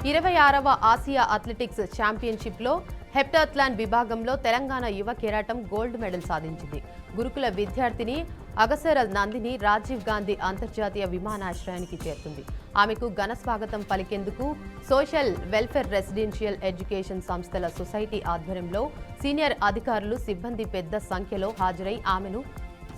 26వ Asia athletics ఛాంపియన్షిప్లో heptathlon విభాగంలో తెలంగాణ యువ కెరాటం gold medal సాధించింది. గురుకుల విద్యార్థిని అగసర నందిని రాజీవ్ గాంధీ అంతర్జాతీయ విమానాశ్రయానికి చేరుకుంది. ఆమెకు ఘన స్వాగతం పలికేందుకు సోషల్ వెల్ఫేర్ రెసిడెన్షియల్ ఎడ్యుకేషన్ సంస్థల సొసైటీ ఆధ్వర్యంలో సీనియర్ అధికారులు సిబ్బంది పెద్ద సంఖ్యలో హాజరై ఆమెను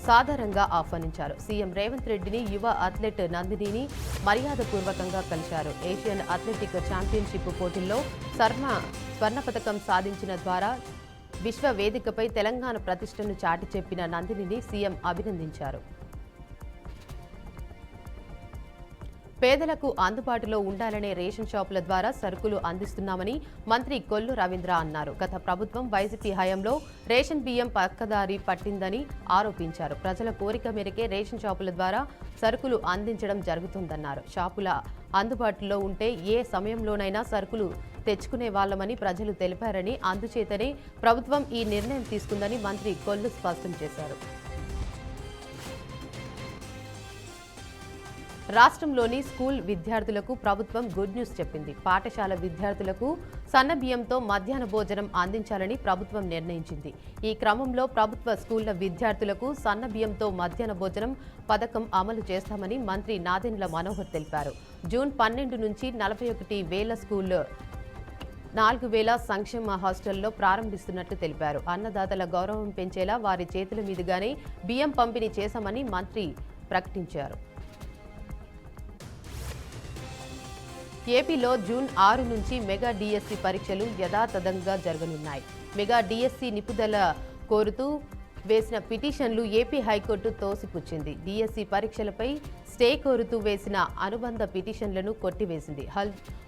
సాధారణంగా ఆహ్వానించారు. సీఎం రేవంత్ రెడ్డిని యువ అథ్లెట్ నందినిని మర్యాదపూర్వకంగా కలిశారు. ఏషియన్ అథ్లెటిక్ ఛాంపియన్షిప్ పోటీల్లో స్వర్ణ పతకం సాధించిన ద్వారా విశ్వ వేదికపై తెలంగాణ ప్రతిష్టను చాటి చెప్పిన నందినిని సీఎం అభినందించారు. పేదలకు అందుబాటులో ఉండాలనే రేషన్ షాపుల ద్వారా సరుకులు అందిస్తున్నామని మంత్రి కొల్లు రవీంద్ర అన్నారు. గత ప్రభుత్వం వైసీపీ హయాంలో రేషన్ బియ్యం పక్కదారి పట్టిందని ఆరోపించారు. ప్రజల కోరిక మేరకే రేషన్ షాపుల ద్వారా సరుకులు అందించడం జరుగుతుందన్నారు. షాపుల అందుబాటులో ఉంటే ఏ సమయంలోనైనా సరుకులు తెచ్చుకునే వాళ్లమని ప్రజలు తెలిపారని, అందుచేతనే ప్రభుత్వం ఈ నిర్ణయం తీసుకుందని మంత్రి కొల్లు స్పష్టం చేశారు. రాష్ట్రంలోని స్కూల్ విద్యార్థులకు ప్రభుత్వం గుడ్ న్యూస్ చెప్పింది. పాఠశాల విద్యార్థులకు సన్నబియ్యంతో మధ్యాహ్న భోజనం అందించాలని ప్రభుత్వం నిర్ణయించింది. ఈ క్రమంలో ప్రభుత్వ స్కూళ్ల విద్యార్థులకు సన్నబియ్యంతో మధ్యాహ్న భోజనం పథకం అమలు చేస్తామని మంత్రి నాదెండ్ల మనోహర్ తెలిపారు. జూన్ 12 నుంచి 41,000 స్కూళ్లు 4,000 సంక్షేమ హాస్టల్లో ప్రారంభిస్తున్నట్లు తెలిపారు. అన్నదాతల గౌరవం పెంచేలా వారి చేతుల మీదుగానే బియ్యం పంపిణీ చేశామని మంత్రి ప్రకటించారు. ఏపీలో జూన్ 6 నుంచి మెగా డిఎస్సి పరీక్షలు యథాతథంగా జరగనున్నాయి. మెగా డిఎస్సి నిపుణుల కోరుతూ వేసిన పిటిషన్లు ఏపీ హైకోర్టు తోసిపుచ్చింది. డిఎస్సి పరీక్షలపై స్టే కోరుతూ వేసిన అనుబంధ పిటిషన్లను కొట్టివేసింది.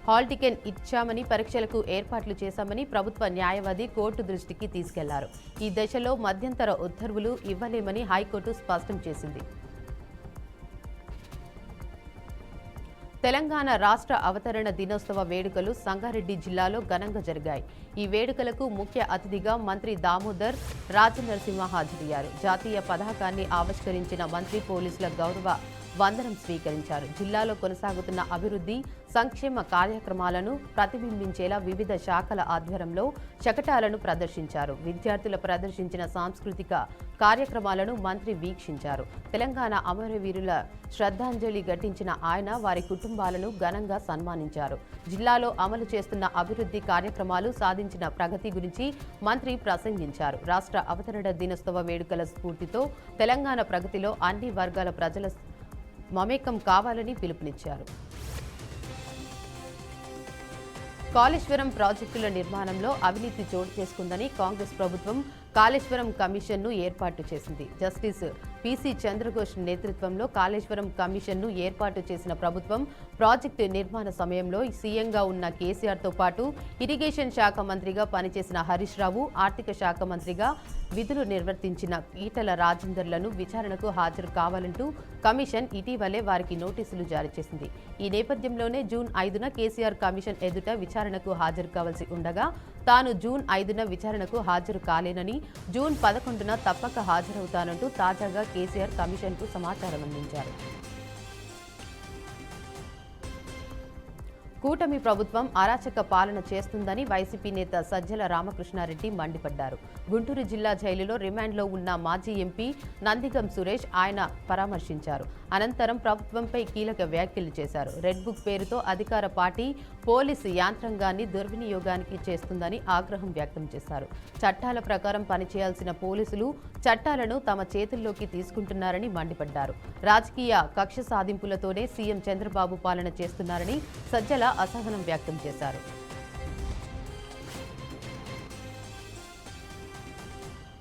హాల్ టికెట్ ఇచ్చామని పరీక్షలకు ఏర్పాట్లు చేశామని ప్రభుత్వ న్యాయవాది కోర్టు దృష్టికి తీసుకెళ్లారు. ఈ దశలో మధ్యంతర ఉత్తర్వులు ఇవ్వలేమని హైకోర్టు స్పష్టం చేసింది. తెలంగాణ రాష్ట్ర అవతరణ దినోత్సవ వేడుకలు సంగారెడ్డి జిల్లాలో ఘనంగా జరిగాయి. ఈ వేడుకలకు ముఖ్య అతిథిగా మంత్రి దామోదర్ రాజనరసింహ హాజరయ్యారు. జాతీయ పతాకాన్ని ఆవిష్కరించిన మంత్రి పోలీసుల గౌరవ వందనం స్వీకరించారు. జిల్లాలో కొనసాగుతున్న అభివృద్ధి సంక్షేమ కార్యక్రమాలను ప్రతిబింబించేలా వివిధ శాఖల ఆధ్వర్యంలో శకటాలను ప్రదర్శించారు. విద్యార్థులు ప్రదర్శించిన సాంస్కృతిక కార్యక్రమాలను మంత్రి వీక్షించారు. తెలంగాణ అమరవీరుల శ్రద్ధాంజలి ఘటించిన ఆయన వారి కుటుంబాలను ఘనంగా సన్మానించారు. జిల్లాలో అమలు చేస్తున్న అభివృద్ధి కార్యక్రమాలు సాధించిన ప్రగతి గురించి మంత్రి ప్రసంగించారు. రాష్ట్ర అవతరణ దినోత్సవ వేడుకల స్ఫూర్తితో తెలంగాణ ప్రగతిలో అన్ని వర్గాల ప్రజల మమేకం కావాలని పిలుపునిచ్చారు. కాళేశ్వరం ప్రాజెక్టుల నిర్మాణంలో అవినీతి చోటు చేసుకుందని కాంగ్రెస్ ప్రభుత్వం కాళేశ్వరం కమిషన్ను ఏర్పాటు చేసింది. జస్టిస్ పిసి చంద్రఘోష్ నేతృత్వంలో కాళేశ్వరం కమిషన్ను ఏర్పాటు చేసిన ప్రభుత్వం ప్రాజెక్టు నిర్మాణ సమయంలో సీఎంగా ఉన్న కేసీఆర్తో పాటు ఇరిగేషన్ శాఖ మంత్రిగా పనిచేసిన హరీష్ రావు, ఆర్థిక శాఖ మంత్రిగా విధులు నిర్వర్తించిన ఈటల రాజేందర్లను విచారణకు హాజరు కావాలంటూ కమిషన్ ఇటీవలే వారికి నోటీసులు జారీ చేసింది. ఈ నేపథ్యంలోనే జూన్ 5న కేసీఆర్ కమిషన్ ఎదుట విచారణకు హాజరు కావాల్సి ఉండగా తాను జూన్ 5న విచారణకు హాజరు కాలేనని, జూన్ 11న తప్పక హాజరవుతానంటూ తాజాగా కేసీఆర్ కమిషన్కు సమాచారం అందించారు. కూటమి ప్రభుత్వం అరాచక పాలన చేస్తుందని వైసీపీ నేత సజ్జల రామకృష్ణారెడ్డి మండిపడ్డారు. గుంటూరు జిల్లా జైలులో రిమాండ్లో ఉన్న మాజీ ఎంపీ నందిగం సురేష్ ఆయన పరామర్శించారు. అనంతరం ప్రభుత్వంపై కీలక వ్యాఖ్యలు చేశారు. రెడ్ బుక్ పేరుతో అధికార పార్టీ పోలీసు యాంత్రాంగాన్ని దుర్వినియోగానికి చేస్తుందని ఆగ్రహం వ్యక్తం చేశారు. చట్టాల ప్రకారం పనిచేయాల్సిన పోలీసులు చట్టాలను తమ చేతుల్లోకి తీసుకుంటున్నారని మండిపడ్డారు. రాజకీయ కక్ష సాధింపులతోనే సీఎం చంద్రబాబు పాలన చేస్తున్నారని సజ్జల అసహనం వ్యక్తం చేశారు.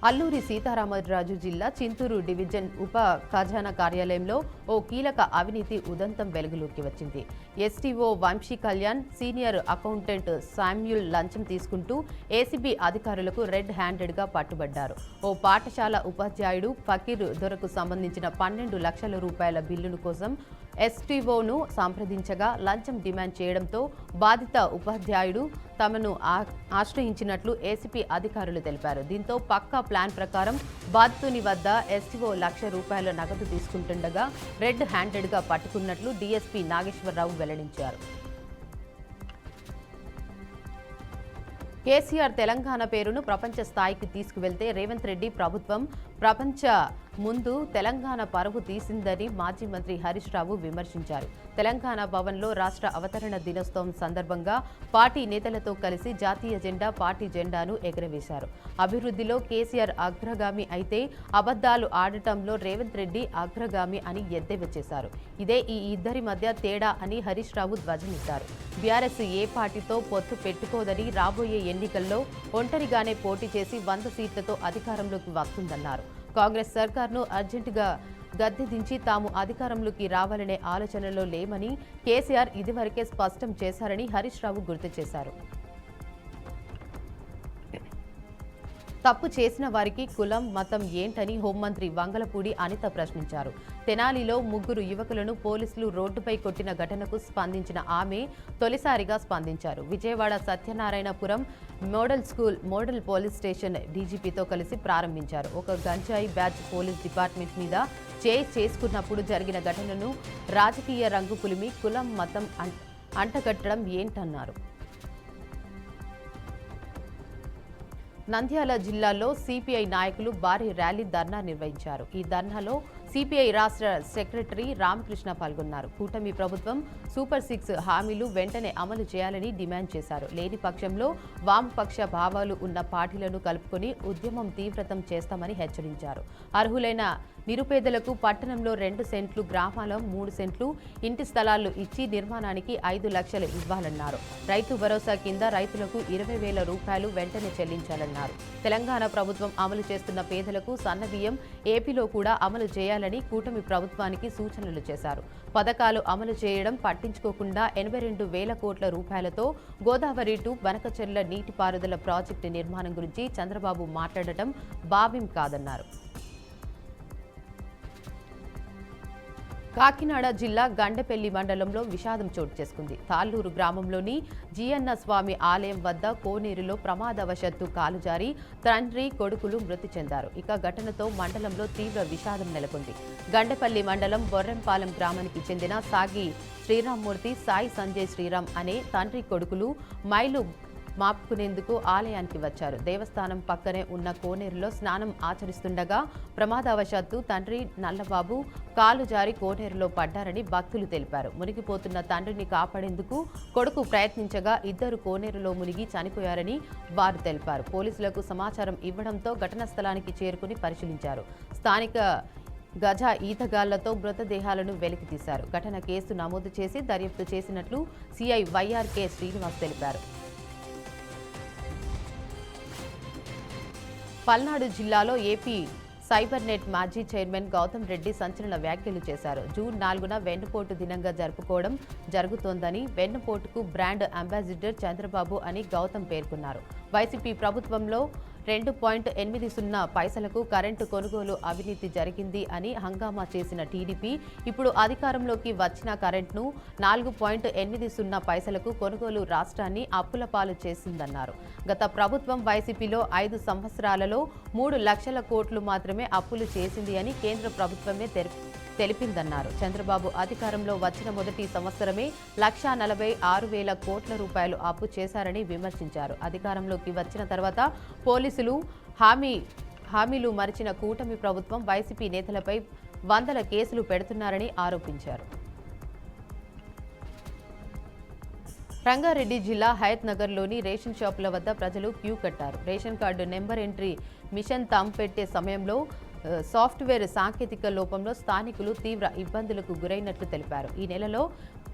అల్లూరి సీతారామరాజు జిల్లా చింతూరు డివిజన్ ఉప ఖజానా కార్యాలయంలో ఓ కీలక అవినీతి ఉదంతం వెలుగులోకి వచ్చింది. STO Vamsi Kalyan, senior accountant Samuel లంచం తీసుకుంటూ ఏసీబీ అధికారులకు రెడ్ హ్యాండెడ్గా పట్టుబడ్డారు. ఓ పాఠశాల ఉపాధ్యాయుడు ఫకీర్ దొరకు సంబంధించిన 12 లక్షల రూపాయల బిల్లును కోసం ఎస్టీఓను సంప్రదించగా లంచం డిమాండ్ చేయడంతో బాధిత ఉపాధ్యాయుడు తమను ఆశ్రయించినట్లు ఏసీపీ అధికారులు తెలిపారు. దీంతో పక్కా ప్లాన్ ప్రకారం బాధితుని వద్ద ఎస్టీఓ ₹1,00,000 నగదు తీసుకుంటుండగా రెడ్ హ్యాండెడ్గా పట్టుకున్నట్లు డీఎస్పీ నాగేశ్వరరావు వెల్లడించారు. కేసీఆర్ తెలంగాణ పేరును ప్రపంచ స్థాయికి తీసుకువెళ్తే రేవంత్ రెడ్డి ప్రభుత్వం ప్రపంచ ముందు తెలంగాణ పరువు తీసిందని మాజీ మంత్రి హరీష్ రావు విమర్శించారు. తెలంగాణ భవన్లో రాష్ట్ర అవతరణ దినోత్సవం సందర్భంగా పార్టీ నేతలతో కలిసి జాతీయ జెండా, పార్టీ జెండాను ఎగురవేశారు. అభివృద్ధిలో కేసీఆర్ అగ్రగామి అయితే అబద్ధాలు ఆడటంలో రేవంత్ రెడ్డి అగ్రగామి అని ఎద్దేవా చేశారు. ఇదే ఈ ఇద్దరి మధ్య తేడా అని హరీష్ రావు ధ్వజమెత్తారు. బీఆర్ఎస్ ఏ పార్టీతో పొత్తు పెట్టుకోదని, రాబోయే ఎన్నికల్లో ఒంటరిగానే పోటీ చేసి 100 సీట్లతో అధికారంలోకి వస్తుందన్నారు. కాంగ్రెస్ సర్కార్ను అర్జెంటుగా గద్దె దించి తాము అధికారంలోకి రావాలనే ఆలోచనలో లేమని కేసీఆర్ ఇదివరకే స్పష్టం చేశారని హరీష్ రావు గుర్తు చేశారు. తప్పు చేసిన వారికి కులం, మతం ఏంటని హోంమంత్రి వంగలపూడి అనిత ప్రశ్నించారు. తెనాలిలో 3 యువకులను పోలీసులు రోడ్డుపై కొట్టిన ఘటనకు స్పందించిన ఆమె తొలిసారిగా స్పందించారు. Vijayawada Satyanarayanapuram model police station డీజీపీతో కలిసి ప్రారంభించారు. ఒక గంజాయి బ్యాచ్ పోలీస్ డిపార్ట్మెంట్ మీద చేసుకున్నప్పుడు జరిగిన ఘటనను రాజకీయ రంగు పులిమి కులం, మతం అంటగట్టడం ఏంటన్నారు. నంద్యాల జిల్లాలో సిపిఐ నాయకులు భారీ ర్యాలీ ధర్నా నిర్వహించారు. ఈ ధర్నాలో సిపిఐ రాష్ట్ర సెక్రటరీ రామకృష్ణ పాల్గొన్నారు. కూటమి ప్రభుత్వం సూపర్ 6 హామీలు వెంటనే అమలు చేయాలని డిమాండ్ చేశారు. లేని పక్షంలో వామపక్ష భావాలు ఉన్న పార్టీలను కలుపుకొని ఉద్యమం తీవ్రతం చేస్తామని హెచ్చరించారు. అర్హులైన నిరుపేదలకు పట్టణంలో 2 సెంట్లు, గ్రామాల్లో 3 సెంట్లు ఇంటి స్థలాలు ఇచ్చి నిర్మాణానికి 5 లక్షలు ఇవ్వాలన్నారు. రైతు భరోసా కింద రైతులకు 20,000 రూపాయలు వెంటనే చెల్లించాలన్నారు. తెలంగాణ ప్రభుత్వం అమలు చేస్తున్న పేదలకు సన్నబియ్యం ఏపీలో కూడా అమలు చేయాలని కూటమి ప్రభుత్వానికి సూచనలు చేశారు. పథకాలు అమలు చేయడం పట్టించుకోకుండా 82,000 కోట్ల రూపాయలతో గోదావరి టు బనకచెర్ల నీటిపారుదల ప్రాజెక్టు నిర్మాణం గురించి చంద్రబాబు మాట్లాడటం భావ్యం కాదన్నారు. కాకినాడ జిల్లా గండెపల్లి మండలంలో విషాదం చోటు చేసుకుంది. తాళ్లూరు గ్రామంలోని జియన్న స్వామి ఆలయం వద్ద కోనేరులో ప్రమాదవశత్తు కాలుజారి తండ్రి, కొడుకులు మృతి చెందారు. ఇక ఘటనతో మండలంలో తీవ్ర విషాదం నెలకొంది. గండెపల్లి మండలం బొర్రెంపాలెం గ్రామానికి చెందిన సాగి శ్రీరామ్మూర్తి, సాయి సంజయ్ శ్రీరామ్ అనే తండ్రి, కొడుకులు మైలు మాపుకునేందుకు ఆలయానికి వచ్చారు. దేవస్థానం పక్కనే ఉన్న కోనేరులో స్నానం ఆచరిస్తుండగా ప్రమాదవశాత్తు తండ్రి నల్లబాబు కాలు జారి కోనేరులో పడ్డారని భక్తులు తెలిపారు. మునిగిపోతున్న తండ్రిని కాపాడేందుకు కొడుకు ప్రయత్నించగా ఇద్దరు కోనేరులో మునిగి చనిపోయారని వారు తెలిపారు. పోలీసులకు సమాచారం ఇవ్వడంతో ఘటనా స్థలానికి చేరుకుని పరిశీలించారు. స్థానిక గజ ఈతగాళ్లతో మృతదేహాలను వెలికితీశారు. ఘటన కేసు నమోదు చేసి దర్యాప్తు చేసినట్లు సిఐ వైఆర్కే శ్రీనివాస్ తెలిపారు. పల్నాడు జిల్లాలో ఏపీ సైబర్ నెట్ మాజీ చైర్మన్ గౌతమ్ రెడ్డి సంచలన వ్యాఖ్యలు చేశారు. జూన్ 4న వెన్నుపోటు దినంగా జరుపుకోవడం జరుగుతోందని, వెన్నుపోటుకు బ్రాండ్ అంబాసిడర్ చంద్రబాబు అని గౌతమ్ పేర్కొన్నారు. వైసీపీ ప్రభుత్వంలో 2.80 పైసలకు కరెంటు కొనుగోలు అవినీతి జరిగింది అని హంగామా చేసిన టీడీపీ ఇప్పుడు అధికారంలోకి వచ్చిన కరెంట్ను 4.80 పైసలకు కొనుగోలు రాష్ట్రాన్ని అప్పుల పాలు చేసిందన్నారు. గత ప్రభుత్వం వైసీపీలో 5 సంవత్సరాలలో 3 లక్షల కోట్లు మాత్రమే అప్పులు చేసింది అని కేంద్ర ప్రభుత్వమే తెలిపిందన్నారు. చంద్రబాబు అధికారంలో వచ్చిన మొదటి సంవత్సరమే 1,46,000 కోట్ల రూపాయలు అప్పు చేశారని విమర్శించారు. అధికారంలోకి వచ్చిన తర్వాత పోలీసులు హామీలు మరిచిన కూటమి ప్రభుత్వం వైసీపీ నేతలపై 100 కేసులు పెడుతున్నారని ఆరోపించారు. రంగారెడ్డి జిల్లా హయత్ నగర్లోని రేషన్ షాపుల వద్ద ప్రజలు క్యూ కట్టారు. Ration card number entry machine thumb పెట్టే సమయంలో సాఫ్ట్వేర్ సాంకేతిక లోపంలో స్థానికులు తీవ్ర ఇబ్బందులకు గురైనట్లు తెలిపారు. ఈ నెలలో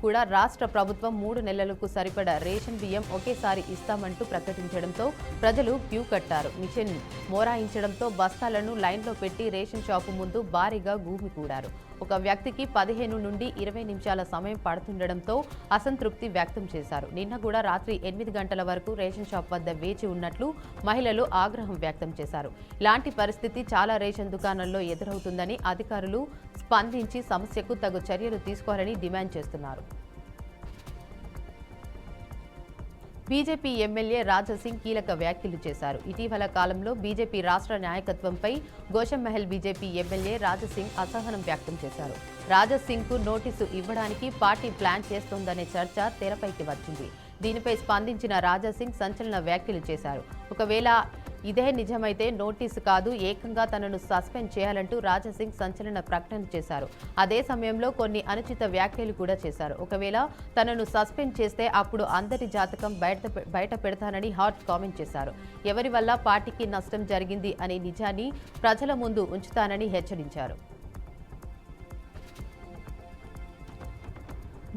కూడా రాష్ట్ర ప్రభుత్వం 3 నెలలకు సరిపడా రేషన్ బియ్యం ఒకేసారి ఇస్తామంటూ ప్రకటించడంతో ప్రజలు క్యూ కట్టారు. మిషన్ మోరాయించడంతో బస్తాలను లైన్లో పెట్టి రేషన్ షాపు ముందు భారీగా గుమికూడారు. ఒక వ్యక్తికి 15 నుండి 20 నిమిషాల సమయం పడుతుండటంతో అసంతృప్తి వ్యక్తం చేశారు. నిన్న కూడా రాత్రి 8 గంటల వరకు రేషన్ షాప్ వద్ద వేచి ఉన్నట్లు మహిళలు ఆగ్రహం వ్యక్తం చేశారు. ఇలాంటి పరిస్థితి చాలా రేషన్ దుకాణాల్లో ఎదురవుతుందని అధికారులు స్పందించి సమస్యకు తగు చర్యలు తీసుకోవాలని డిమాండ్ చేస్తున్నారు. బీజేపీ ఎమ్మెల్యే రాజాసింగ్ కీలక వ్యాఖ్యలు చేశారు. ఇటీవల కాలంలో బీజేపీ రాష్ట్ర నాయకత్వంపై గోషంమహల్ బీజేపీ ఎమ్మెల్యే రాజాసింగ్ అసహనం వ్యక్తం చేశారు. రాజాసింగ్కు నోటీసు ఇవ్వడానికి పార్టీ ప్లాన్ చేస్తోందనే చర్చ తెరపైకి వచ్చింది. దీనిపై స్పందించిన రాజాసింగ్ సంచలన వ్యాఖ్యలు చేశారు. ఒకవేళ ఇదే నిజమైతే నోటీసు కాదు, ఏకంగా తనను సస్పెండ్ చేయాలంటూ రాజాసింగ్ సంచలన ప్రకటన చేశారు. అదే సమయంలో కొన్ని అనుచిత వ్యాఖ్యలు కూడా చేశారు. ఒకవేళ తనను సస్పెండ్ చేస్తే అప్పుడు అందరి జాతకం బయట పెడతానని హాట్ కామెంట్ చేశారు. ఎవరి వల్ల పార్టీకి నష్టం జరిగింది అనే నిజాన్ని ప్రజల ముందు ఉంచుతానని హెచ్చరించారు.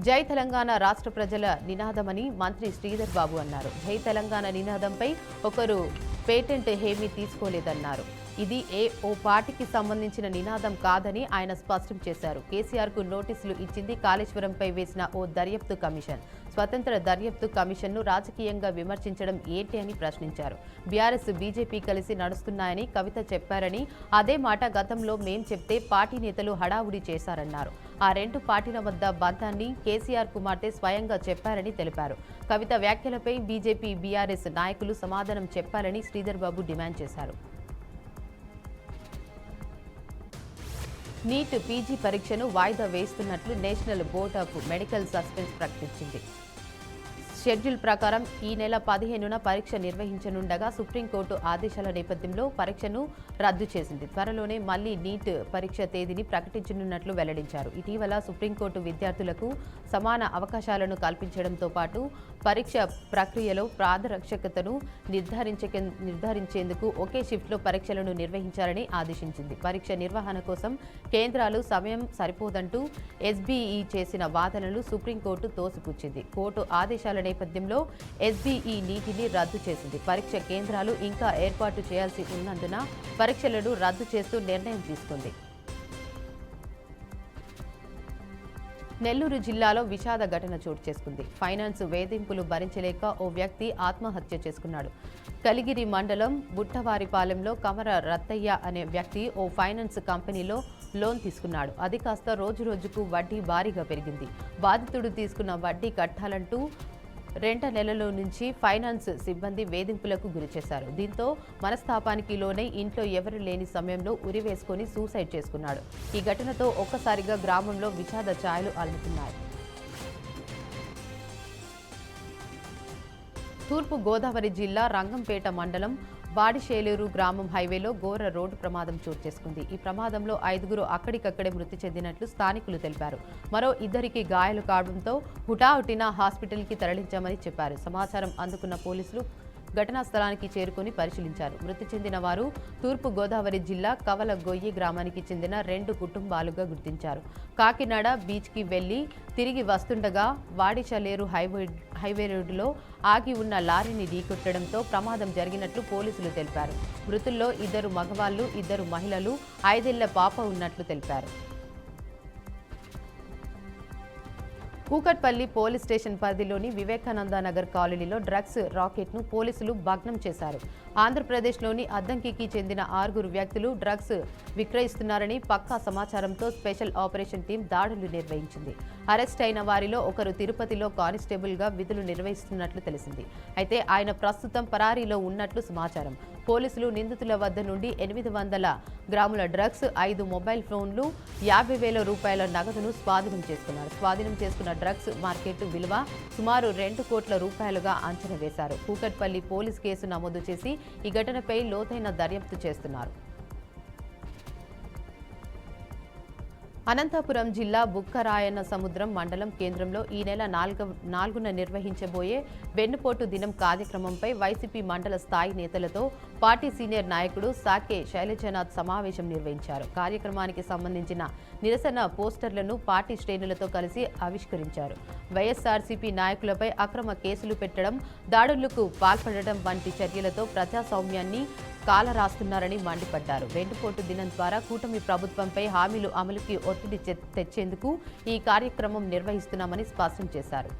జై తెలంగాణ రాష్ట్ర ప్రజల నినాదమని మంత్రి శ్రీధర్ బాబు అన్నారు. జై తెలంగాణ నినాదంపై ఒకరు పేటెంట్ ఏమీ తీసుకోలేదన్నారు. ఇది ఓ పార్టీకి సంబంధించిన నినాదం కాదని ఆయన స్పష్టం చేశారు. కేసీఆర్కు నోటీసులు ఇచ్చింది కాళేశ్వరంపై వేసిన ఓ దర్యాప్తు కమిషన్. స్వతంత్ర దర్యాప్తు కమిషన్ను రాజకీయంగా విమర్శించడం ఏంటి అని ప్రశ్నించారు. బీఆర్ఎస్ బీజేపీ కలిసి నడుస్తున్నాయని కవిత చెప్పారని, అదే మాట గతంలో మేం చెప్తే పార్టీ నేతలు హడావుడి చేశారన్నారు. ఆ రెండు పార్టీల వద్ద బంధాన్ని కేసీఆర్ కుమార్తె స్వయంగా చెప్పారని తెలిపారు. కవిత వ్యాఖ్యలపై బీజేపీ బీఆర్ఎస్ నాయకులు సమాధానం చెప్పాలని శ్రీధర్ బాబు డిమాండ్ చేశారు. నీట్ పీజీ పరీక్షను వాయిదా వేస్తున్నట్లు national board of medical suspense ప్రకటించింది. షెడ్యూల్ ప్రకారం ఈ నెల 15న పరీక్ష నిర్వహించనుండగా సుప్రీంకోర్టు ఆదేశాల నేపథ్యంలో పరీక్షను రద్దు చేసింది. త్వరలోనే మళ్లీ నీట్ పరీక్ష తేదీని ప్రకటించనున్నట్లు వెల్లడించారు. ఇటీవల సుప్రీంకోర్టు విద్యార్థులకు సమాన అవకాశాలను కల్పించడంతో పాటు పరీక్ష ప్రక్రియలో పారదర్శకతను నిర్ధారించేందుకు ఒకే షిఫ్ట్లో పరీక్షలను నిర్వహించాలని ఆదేశించింది. పరీక్ష నిర్వహణ కోసం కేంద్రాలు సమయం సరిపోదంటూ ఎస్బీఈ చేసిన వాదనలు సుప్రీంకోర్టు తోసిపుచ్చింది. కోర్టు ఆదేశాల నేపథ్యంలో ఎస్బీఈ నీటిని రద్దు చేసింది. పరీక్ష కేంద్రాలు ఇంకా ఏర్పాటు చేయాల్సి ఉన్నందున పరీక్షలను రద్దు చేస్తూ నిర్ణయం తీసుకుంది. నెల్లూరు జిల్లాలో విషాద ఘటన చోటు చేసుకుంది. ఫైనాన్స్ వేధింపులు భరించలేక ఓ వ్యక్తి ఆత్మహత్య చేసుకున్నాడు. కలిగిరి మండలం బుట్టవారిపాలెంలో కమర రత్తయ్య అనే వ్యక్తి ఓ ఫైనాన్స్ కంపెనీలో లోన్ తీసుకున్నాడు. అది కాస్త రోజురోజుకు వడ్డీ భారీగా పెరిగింది. బాధితుడు తీసుకున్న వడ్డీ కట్టాలంటూ 2 నెలల నుంచి ఫైనాన్స్ సిబ్బంది వేధింపులకు గురిచేశారు. దీంతో మనస్తాపానికి లోనై ఇంట్లో ఎవరు లేని సమయంలో ఉరివేసుకొని సూసైడ్ చేసుకున్నాడు. ఈ ఘటనతో ఒక్కసారిగా గ్రామంలో విషాద ఛాయలు అలుముతున్నాయి. తూర్పు గోదావరి జిల్లా రంగంపేట మండలం బాడిశేలూరు గ్రామం హైవేలో ఘోర రోడ్డు ప్రమాదం చోటు చేసుకుంది. ఈ ప్రమాదంలో 5గురు అక్కడికక్కడే మృతి చెందినట్లు స్థానికులు తెలిపారు. మరో 2కి గాయాలు కావడంతో హుటాహుటిన హాస్పిటల్కి తరలించామని చెప్పారు. సమాచారం అందుకున్న పోలీసులు ఘటనా స్థలానికి చేరుకుని పరిశీలించారు. మృతి చెందిన వారు తూర్పు గోదావరి జిల్లా కవలగొయ్యి గ్రామానికి చెందిన 2 కుటుంబాలుగా గుర్తించారు. కాకినాడ బీచ్కి వెళ్లి తిరిగి వస్తుండగా వాడిచలేరు హైవే రోడ్డులో ఆగి ఉన్న లారీని ఢీకొట్టడంతో ప్రమాదం జరిగినట్లు పోలీసులు తెలిపారు. మృతుల్లో 2 మగవాళ్లు, 2 మహిళలు, 5 ఏళ్ల పాప ఉన్నట్లు తెలిపారు. కూకట్పల్లి పోలీస్ స్టేషన్ పరిధిలోని వివేకానంద నగర్ కాలనీలో డ్రగ్స్ రాకెట్ను పోలీసులు భగ్నం చేశారు. ఆంధ్రప్రదేశ్లోని అద్దంకికి చెందిన 6 వ్యక్తులు డ్రగ్స్ విక్రయిస్తున్నారని పక్కా సమాచారంతో స్పెషల్ ఆపరేషన్ టీం దాడులు నిర్వహించింది. అరెస్ట్ అయిన వారిలో ఒకరు తిరుపతిలో కానిస్టేబుల్గా విధులు నిర్వహిస్తున్నట్లు తెలిసింది. అయితే ఆయన ప్రస్తుతం పరారీలో ఉన్నట్లు సమాచారం. పోలీసులు నిందితుల వద్ద నుండి 800 గ్రాముల డ్రగ్స్, 5 మొబైల్ ఫోన్లు, 50,000 రూపాయల నగదును స్వాధీనం చేసుకున్నారు. స్వాధీనం చేసుకున్న డ్రగ్స్ మార్కెట్ విలువ సుమారు 2 కోట్ల రూపాయలుగా అంచనా వేశారు. కూకట్పల్లి పోలీస్ కేసు నమోదు చేసి ఈ ఘటనపై లోతైన దర్యాప్తు చేస్తున్నారు. అనంతపురం జిల్లా బుక్కరాయన్న సముద్రం మండలం కేంద్రంలో ఈ నెల 4న నిర్వహించబోయే వెన్నుపోటు దినం కార్యక్రమంపై వైసీపీ మండల స్థాయి నేతలతో పార్టీ సీనియర్ నాయకుడు సాకే శైలజనాథ్ సమావేశం నిర్వహించారు. కార్యక్రమానికి సంబంధించిన నిరసన పోస్టర్లను పార్టీ శ్రేణులతో కలిసి ఆవిష్కరించారు. వైఎస్ఆర్సీపీ నాయకులపై అక్రమ కేసులు పెట్టడం, దాడులకు పాల్పడడం వంటి చర్యలతో ప్రజాస్వామ్యాన్ని కాలరాస్తున్నారని మండిపడ్డారు. వెన్నుపోటు దినం ద్వారా కూటమి ప్రభుత్వంపై హామీలు అమలుకి ఒత్తిడి తెచ్చేందుకు ఈ కార్యక్రమం నిర్వహిస్తున్నామని స్పష్టం చేశారు.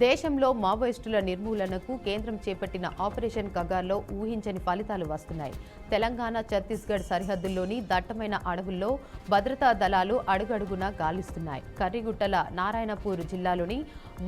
దేశంలో మావోయిస్టుల నిర్మూలనకు కేంద్రం చేపట్టిన ఆపరేషన్ కగార్లో ఊహించని ఫలితాలు వస్తున్నాయి. తెలంగాణ ఛత్తీస్గఢ్ సరిహద్దుల్లోని దట్టమైన అడవుల్లో భద్రతా దళాలు అడుగడుగునా గాలిస్తున్నాయి. కర్రిగుట్టల నారాయణపూర్ జిల్లాలోని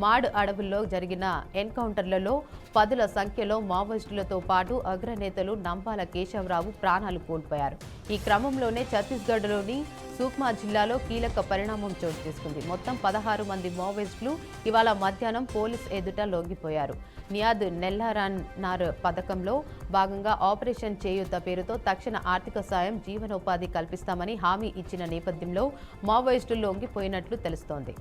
మాడ్ అడవుల్లో జరిగిన ఎన్కౌంటర్లలో పదుల సంఖ్యలో మావోయిస్టులతో పాటు అగ్రనేతలు నంబాల కేశవరావు ప్రాణాలు కోల్పోయారు. ఈ క్రమంలోనే ఛత్తీస్గఢ్లోని సుక్మా జిల్లాలో కీలక పరిణామం చోటు చేసుకుంది. మొత్తం 16 మంది మావోయిస్టులు ఇవాళ మధ్యాహ్నం పోలీస్ ఎదుట లొంగిపోయారు. నియాద్ నెల్లారన్నార్ పథకంలో భాగంగా ఆపరేషన్ చేయూత పేరుతో తక్షణ ఆర్థిక సాయం, జీవనోపాధి కల్పిస్తామని హామీ ఇచ్చిన నేపథ్యంలో మావోయిస్టులు లొంగిపోయినట్లు తెలుస్తోంది.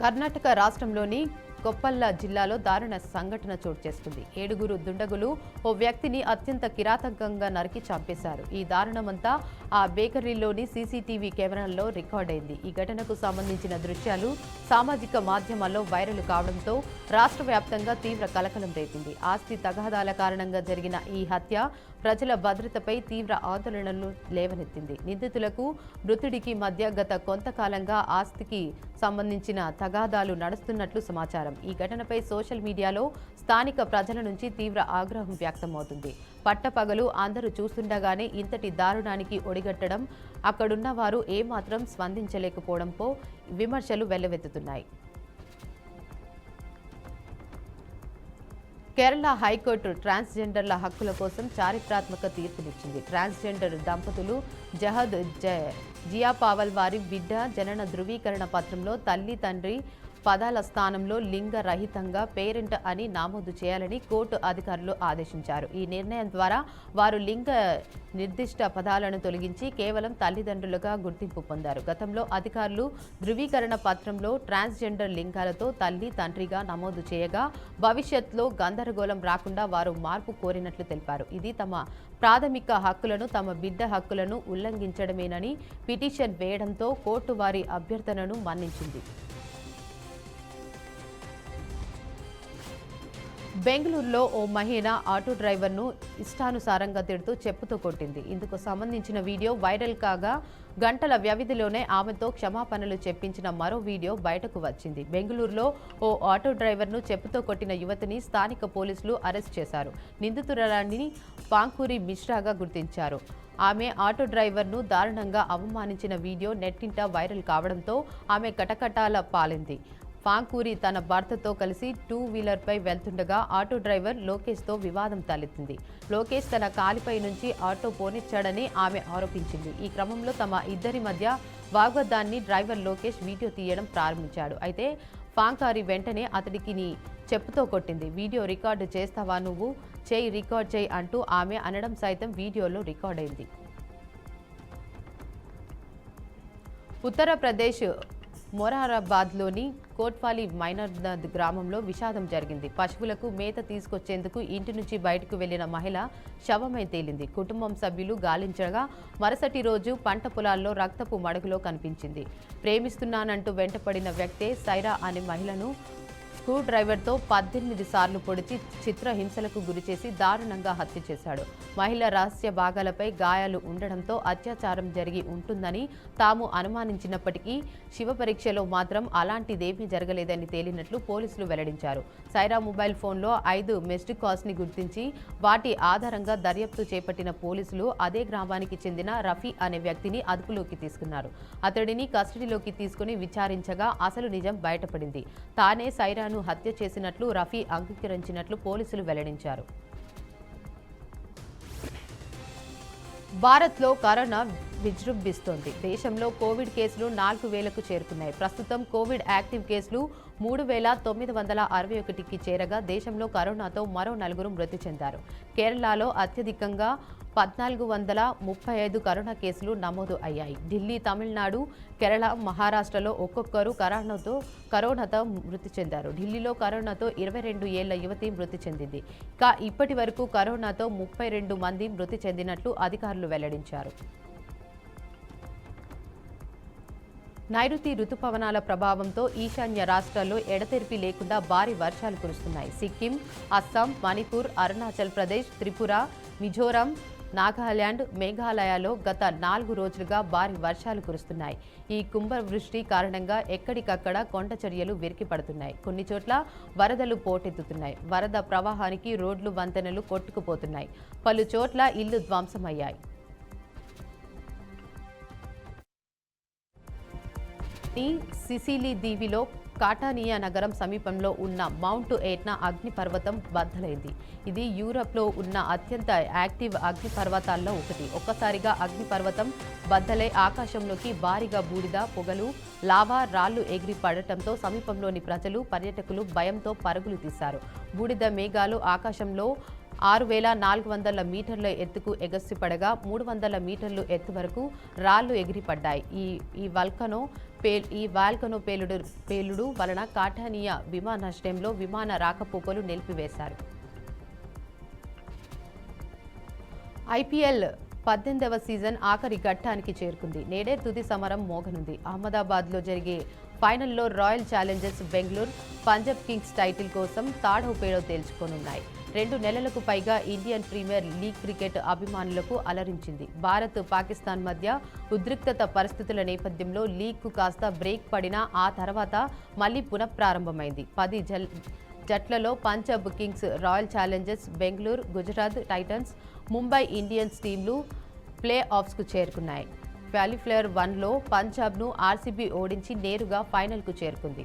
కర్ణాటక రాష్ట్రంలోని కొప్పల్ల జిల్లాలో దారుణ సంఘటన చోటు చేసుకుంది. 7 దుండగులు ఓ వ్యక్తిని అత్యంత కిరాతకంగా నరికి చంపేశారు. ఈ దారుణమంతా ఆ బేకరీలోని సీసీటీవీ కెమెరాల్లో రికార్డైంది. ఈ ఘటనకు సంబంధించిన దృశ్యాలు సామాజిక మాధ్యమాల్లో వైరల్ కావడంతో రాష్ట్ర వ్యాప్తంగా తీవ్ర కలకలం రేపింది. ఆస్తి తగాదాల కారణంగా జరిగిన ఈ హత్య ప్రజల భద్రతపై తీవ్ర ఆందోళనలు లేవనెత్తింది. నిందితులకు మృతుడికి మధ్య గత కొంతకాలంగా ఆస్తికి సంబంధించిన తగాదాలు నడుస్తున్నట్లు సమాచారం. ఈ ఘటనపై సోషల్ మీడియాలో స్థానిక ప్రజల నుంచి తీవ్ర ఆగ్రహం వ్యక్తమవుతుంది. పట్టపగలు అందరూ చూస్తుండగానే ఇంతటి దారుణానికి ఒడిగట్టడం, అక్కడున్న వారు ఏమాత్రం స్పందించలేకపోవడంపై విమర్శలు వెల్లువెత్తుతున్నాయి. కేరళ హైకోర్టు ట్రాన్స్జెండర్ల హక్కుల కోసం చారిత్రాత్మక తీర్పునిచ్చింది. ట్రాన్స్జెండర్ దంపతులు జహద్ జియా పావల్ వారి బిడ్డ జనన ధృవీకరణ పత్రంలో తల్లి, తండ్రి పదాల స్థానంలో లింగ రహితంగా పేరెంట్ అని నమోదు చేయాలని కోర్టు అధికారులు ఆదేశించారు. ఈ నిర్ణయం ద్వారా వారు లింగ నిర్దిష్ట పదాలను తొలగించి కేవలం తల్లిదండ్రులుగా గుర్తింపు పొందారు. గతంలో అధికారులు ధృవీకరణ పత్రంలో ట్రాన్స్జెండర్ లింగాలతో తల్లి, తండ్రిగా నమోదు చేయగా భవిష్యత్తులో గందరగోళం రాకుండా వారు మార్పు కోరినట్లు తెలిపారు. ఇది తమ ప్రాథమిక హక్కులను, తమ బిడ్డ హక్కులను ఉల్లంఘించడమేనని పిటిషన్ వేయడంతో కోర్టు వారి అభ్యర్థనను మన్నించింది. బెంగళూరులో ఓ మహిళ ఆటో డ్రైవర్ను ఇష్టానుసారంగా తిడుతూ చెప్పుతో కొట్టింది. ఇందుకు సంబంధించిన వీడియో వైరల్ కాగా గంటల వ్యవధిలోనే ఆమెతో క్షమాపణలు చెప్పించిన మరో వీడియో బయటకు వచ్చింది. బెంగళూరులో ఓ ఆటో డ్రైవర్ను చెప్పుతో కొట్టిన యువతిని స్థానిక పోలీసులు అరెస్ట్ చేశారు. నిందితురాలిని పాంకూరి మిశ్రాగా గుర్తించారు. ఆమె ఆటో డ్రైవర్ను దారుణంగా అవమానించిన వీడియో నెట్టింట వైరల్ కావడంతో ఆమె కటకటాల పాలింది. పాంకూరి తన భర్తతో కలిసి 2 వీలర్పై వెళ్తుండగా ఆటో డ్రైవర్ లోకేష్తో వివాదం తలెత్తింది. లోకేష్ తన కాలిపై నుంచి ఆటో పోనిచ్చాడని ఆమె ఆరోపించింది. ఈ క్రమంలో తమ ఇద్దరి మధ్య వాగ్వాదాన్ని డ్రైవర్ లోకేష్ వీడియో తీయడం ప్రారంభించాడు. అయితే పాంకారి వెంటనే అతడికి చెప్పుతో కొట్టింది. వీడియో రికార్డు చేస్తావా, నువ్వు చేయి, రికార్డ్ చేయి అంటూ ఆమె అనడం సైతం వీడియోలో రికార్డైంది. ఉత్తరప్రదేశ్ మొరారాబాద్లోని కోట్వాలీ మైనర్నాథ్ గ్రామంలో విషాదం జరిగింది. పశువులకు మేత తీసుకొచ్చేందుకు ఇంటి నుంచి బయటకు వెళ్లిన మహిళ శవమై తేలింది. కుటుంబం సభ్యులు గాలించగా మరుసటి రోజు పంట పొలాల్లో రక్తపు మడుగులో కనిపించింది. ప్రేమిస్తున్నానంటూ వెంటపడిన వ్యక్తే సైరా అనే మహిళను స్క్రూ డ్రైవర్తో 18 సార్లు పొడిచి చిత్రహింసలకు గురిచేసి దారుణంగా హత్య చేశాడు. మహిళ రహస్య భాగాలపై గాయాలు ఉండడంతో అత్యాచారం జరిగి ఉంటుందని తాము అనుమానించినప్పటికీ శివ పరీక్షలో మాత్రం అలాంటిదేమీ జరగలేదని తేలినట్లు పోలీసులు వెల్లడించారు. సైరా మొబైల్ ఫోన్లో 5 మిస్డ్ కాల్స్ని గుర్తించి వాటి ఆధారంగా దర్యాప్తు చేపట్టిన పోలీసులు అదే గ్రామానికి చెందిన రఫీ అనే వ్యక్తిని అదుపులోకి తీసుకున్నారు. అతడిని కస్టడీలోకి తీసుకుని విచారించగా అసలు నిజం బయటపడింది. తానే సైరాను హత్య చేసినట్లు రఫీ అంగీకరించినట్లు పోలీసులు వెల్లడించారు. భారత్లో కరోనా విజృంభిస్తోంది. దేశంలో కోవిడ్ కేసులు 4,000కు చేరుకున్నాయి. ప్రస్తుతం కోవిడ్ యాక్టివ్ కేసులు 3,961కి చేరగా దేశంలో కరోనాతో మరో 4 మృతి చెందారు. కేరళలో అత్యధికంగా 1,435 కరోనా కేసులు నమోదు అయ్యాయి. ఢిల్లీ, తమిళనాడు, కేరళ, మహారాష్ట్రలో ఒక్కొక్కరు కరోనాతో మృతి చెందారు. ఢిల్లీలో కరోనాతో 22 ఏళ్ల యువతి మృతి చెందింది. ఇప్పటి వరకు కరోనాతో 32 మంది మృతి చెందినట్లు అధికారులు వెల్లడించారు. నైరుతి రుతుపవనాల ప్రభావంతో ఈశాన్య రాష్ట్రాల్లో ఎడతెరిపి లేకుండా భారీ వర్షాలు కురుస్తున్నాయి. సిక్కిం, అస్సాం, మణిపూర్, అరుణాచల్ ప్రదేశ్, త్రిపుర, మిజోరాం, నాగాలాండ్, మేఘాలయలో గత 4 రోజులుగా భారీ వర్షాలు కురుస్తున్నాయి. ఈ కుంభవృష్టి కారణంగా ఎక్కడికక్కడ కొండ చర్యలు విరిగిపడుతున్నాయి. కొన్ని చోట్ల వరదలు పోటెత్తుతున్నాయి. వరద ప్రవాహానికి రోడ్లు, వంతెనలు కొట్టుకుపోతున్నాయి. పలు చోట్ల ఇళ్లు ధ్వంసమయ్యాయి. సిసిలీ దీవిలో కాటానియా నగరం సమీపంలో ఉన్న మౌంట్ ఎట్నా అగ్నిపర్వతం బద్దలైంది. ఇది యూరప్లో ఉన్న అత్యంత యాక్టివ్ అగ్నిపర్వతాల్లో ఒకటి. ఒక్కసారిగా అగ్నిపర్వతం బద్దలై ఆకాశంలోకి భారీగా బూడిద, పొగలు, లావా రాళ్లు ఎగిరి పడటంతో సమీపంలోని ప్రజలు, పర్యాటకులు భయంతో పరుగులు తీశారు. బూడిద మేఘాలు ఆకాశంలో 6,400 మీటర్ల ఎత్తుకు ఎగసిపడగా 300 మీటర్లు ఎత్తు వరకు రాళ్లు ఎగిరిపడ్డాయి. ఈ వాల్కనో పేలుడు వలన కాటానియా విమానాశ్రయంలో విమాన రాకపోకలు నిలిపివేశారు. ఐపీఎల్ 18వ సీజన్ ఆఖరి ఘట్టానికి చేరుకుంది. నేడే తుది సమరం మోగనుంది. అహ్మదాబాద్లో జరిగే ఫైనల్లో royal Challengers Bengaluru, Punjab Kings title కోసం తాడో పేడో తేల్చుకోనున్నాయి. 2 నెలలకు పైగా ఇండియన్ ప్రీమియర్ లీగ్ క్రికెట్ అభిమానులకు అలరించింది. భారత్, పాకిస్తాన్ మధ్య ఉద్రిక్తత పరిస్థితుల నేపథ్యంలో లీగ్కు కాస్త బ్రేక్ పడినా ఆ తర్వాత మళ్లీ పునఃప్రారంభమైంది. 10 జట్లలో Punjab Kings, Royal Challengers Bengaluru, Gujarat Titans, Mumbai Indians టీంలు ప్లే ఆఫ్స్కు చేరుకున్నాయి. క్వాలిఫైయర్ 1లో పంజాబ్ను ఆర్సీబీ ఓడించి నేరుగా ఫైనల్కు చేరుకుంది.